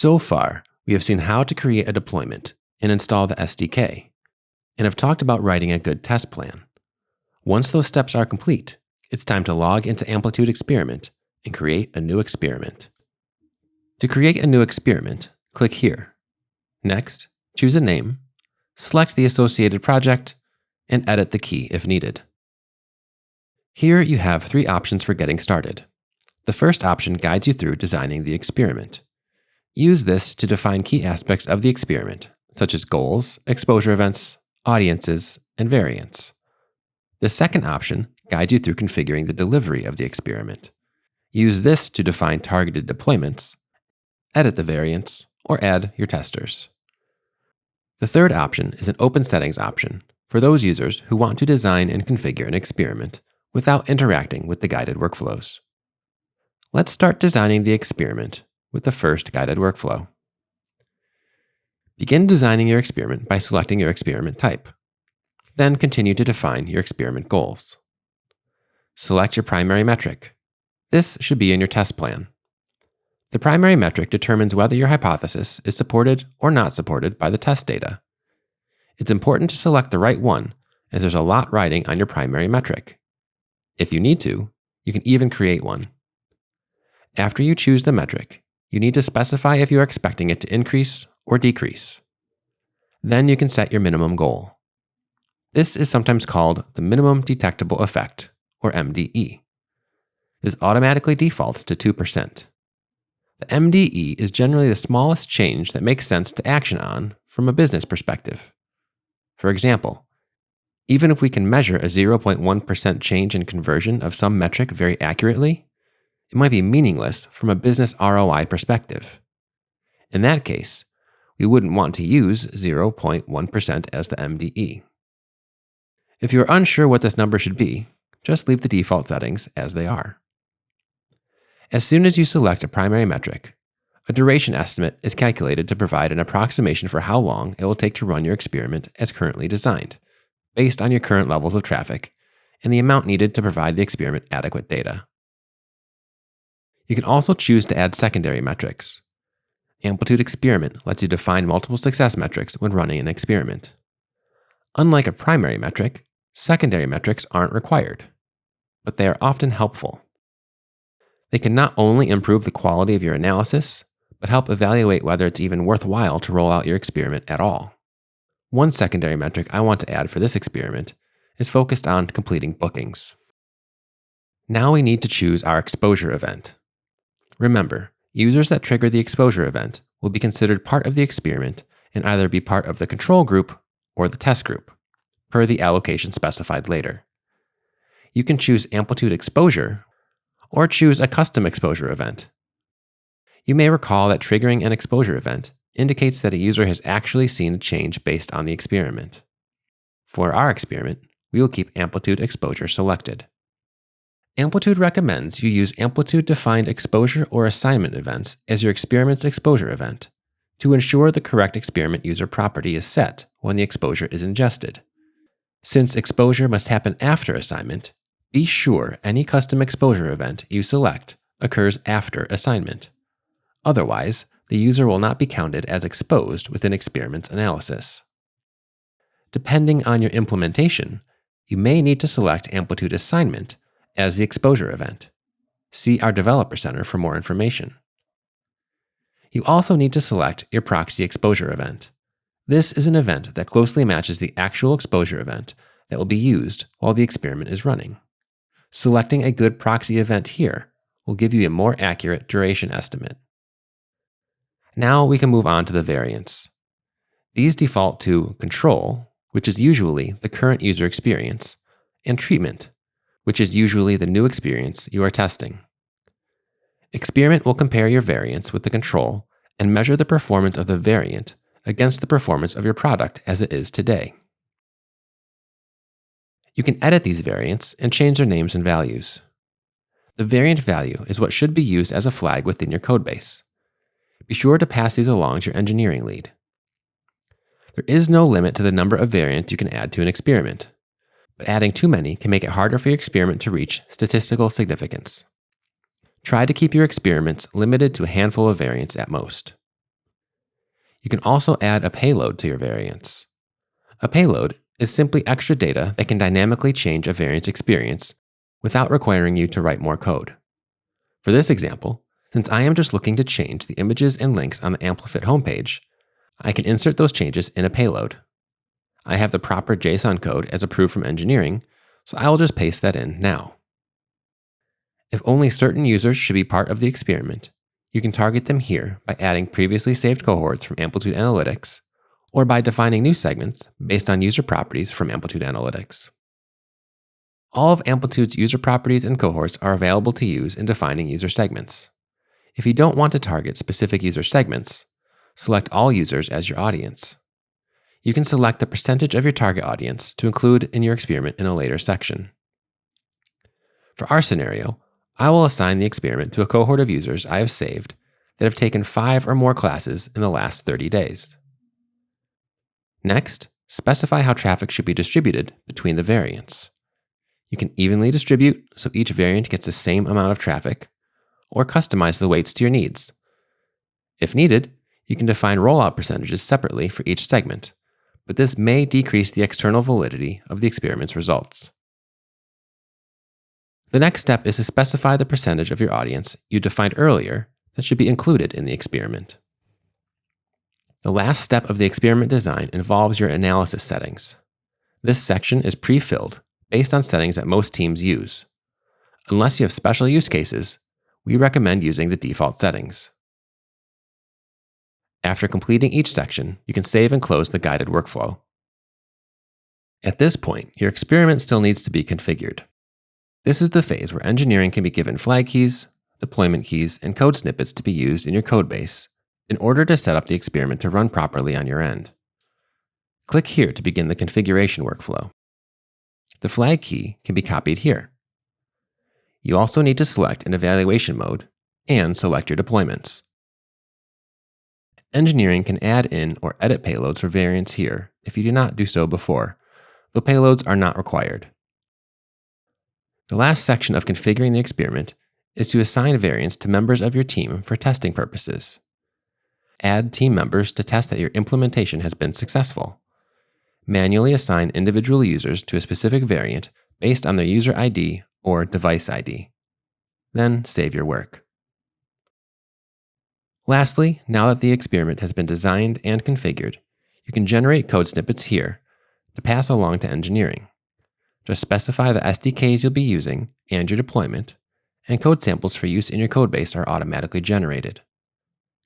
So far, we have seen how to create a deployment and install the SDK, and have talked about writing a good test plan. Once those steps are complete, it's time to log into Amplitude Experiment and create a new experiment. To create a new experiment, click here. Next, choose a name, select the associated project, and edit the key if needed. Here you have 3 options for getting started. The first option guides you through designing the experiment. Use this to define key aspects of the experiment, such as goals, exposure events, audiences, and variants. The second option guides you through configuring the delivery of the experiment. Use this to define targeted deployments, edit the variants, or add your testers. The third option is an open settings option for those users who want to design and configure an experiment without interacting with the guided workflows. Let's start designing the experiment with the first guided workflow. Begin designing your experiment by selecting your experiment type. Then continue to define your experiment goals. Select your primary metric. This should be in your test plan. The primary metric determines whether your hypothesis is supported or not supported by the test data. It's important to select the right one, as there's a lot riding on your primary metric. If you need to, you can even create one. After you choose the metric, you need to specify if you are expecting it to increase or decrease. Then you can set your minimum goal. This is sometimes called the minimum detectable effect, or MDE. This automatically defaults to 2%. The MDE is generally the smallest change that makes sense to action on from a business perspective. For example, even if we can measure a 0.1% change in conversion of some metric very accurately, it might be meaningless from a business ROI perspective. In that case, we wouldn't want to use 0.1% as the MDE. If you're unsure what this number should be, just leave the default settings as they are. As soon as you select a primary metric, a duration estimate is calculated to provide an approximation for how long it will take to run your experiment as currently designed, based on your current levels of traffic and the amount needed to provide the experiment adequate data. You can also choose to add secondary metrics. Amplitude Experiment lets you define multiple success metrics when running an experiment. Unlike a primary metric, secondary metrics aren't required, but they are often helpful. They can not only improve the quality of your analysis, but help evaluate whether it's even worthwhile to roll out your experiment at all. One secondary metric I want to add for this experiment is focused on completing bookings. Now we need to choose our exposure event. Remember, users that trigger the exposure event will be considered part of the experiment and either be part of the control group or the test group, per the allocation specified later. You can choose Amplitude Exposure or choose a custom exposure event. You may recall that triggering an exposure event indicates that a user has actually seen a change based on the experiment. For our experiment, we will keep Amplitude Exposure selected. Amplitude recommends you use Amplitude-defined exposure or assignment events as your experiment's exposure event to ensure the correct experiment user property is set when the exposure is ingested. Since exposure must happen after assignment, be sure any custom exposure event you select occurs after assignment. Otherwise, the user will not be counted as exposed within experiment's analysis. Depending on your implementation, you may need to select Amplitude Assignment as the exposure event. See our Developer Center for more information. You also need to select your proxy exposure event. This is an event that closely matches the actual exposure event that will be used while the experiment is running. Selecting a good proxy event here will give you a more accurate duration estimate. Now we can move on to the variants. These default to control, which is usually the current user experience, and treatment, which is usually the new experience you are testing. Experiment will compare your variance with the control and measure the performance of the variant against the performance of your product as it is today. You can edit these variants and change their names and values. The variant value is what should be used as a flag within your codebase. Be sure to pass these along to your engineering lead. There is no limit to the number of variants you can add to an experiment, but adding too many can make it harder for your experiment to reach statistical significance. Try to keep your experiments limited to a handful of variants at most. You can also add a payload to your variance. A payload is simply extra data that can dynamically change a variance experience without requiring you to write more code. For this example, since I am just looking to change the images and links on the Amplitude homepage, I can insert those changes in a payload. I have the proper JSON code as approved from engineering, so I will just paste that in now. If only certain users should be part of the experiment, you can target them here by adding previously saved cohorts from Amplitude Analytics, or by defining new segments based on user properties from Amplitude Analytics. All of Amplitude's user properties and cohorts are available to use in defining user segments. If you don't want to target specific user segments, select all users as your audience. You can select the percentage of your target audience to include in your experiment in a later section. For our scenario, I will assign the experiment to a cohort of users I have saved that have taken 5 or more classes in the last 30 days. Next, specify how traffic should be distributed between the variants. You can evenly distribute so each variant gets the same amount of traffic, or customize the weights to your needs. If needed, you can define rollout percentages separately for each segment, but this may decrease the external validity of the experiment's results. The next step is to specify the percentage of your audience you defined earlier that should be included in the experiment. The last step of the experiment design involves your analysis settings. This section is pre-filled based on settings that most teams use. Unless you have special use cases, we recommend using the default settings. After completing each section, you can save and close the guided workflow. At this point, your experiment still needs to be configured. This is the phase where engineering can be given flag keys, deployment keys, and code snippets to be used in your codebase in order to set up the experiment to run properly on your end. Click here to begin the configuration workflow. The flag key can be copied here. You also need to select an evaluation mode and select your deployments. Engineering can add in or edit payloads for variants here if you did not do so before, though payloads are not required. The last section of configuring the experiment is to assign variants to members of your team for testing purposes. Add team members to test that your implementation has been successful. Manually assign individual users to a specific variant based on their user ID or device ID. Then save your work. Lastly, now that the experiment has been designed and configured, you can generate code snippets here to pass along to engineering. Just specify the SDKs you'll be using and your deployment, and code samples for use in your codebase are automatically generated.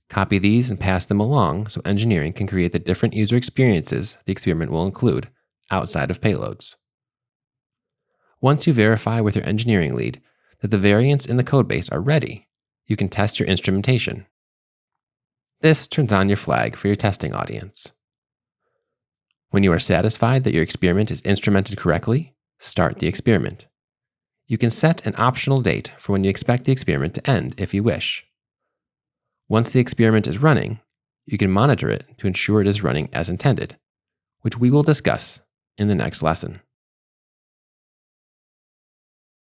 Copy these and pass them along so engineering can create the different user experiences the experiment will include outside of payloads. Once you verify with your engineering lead that the variants in the codebase are ready, you can test your instrumentation. This turns on your flag for your testing audience. When you are satisfied that your experiment is instrumented correctly, start the experiment. You can set an optional date for when you expect the experiment to end if you wish. Once the experiment is running, you can monitor it to ensure it is running as intended, which we will discuss in the next lesson.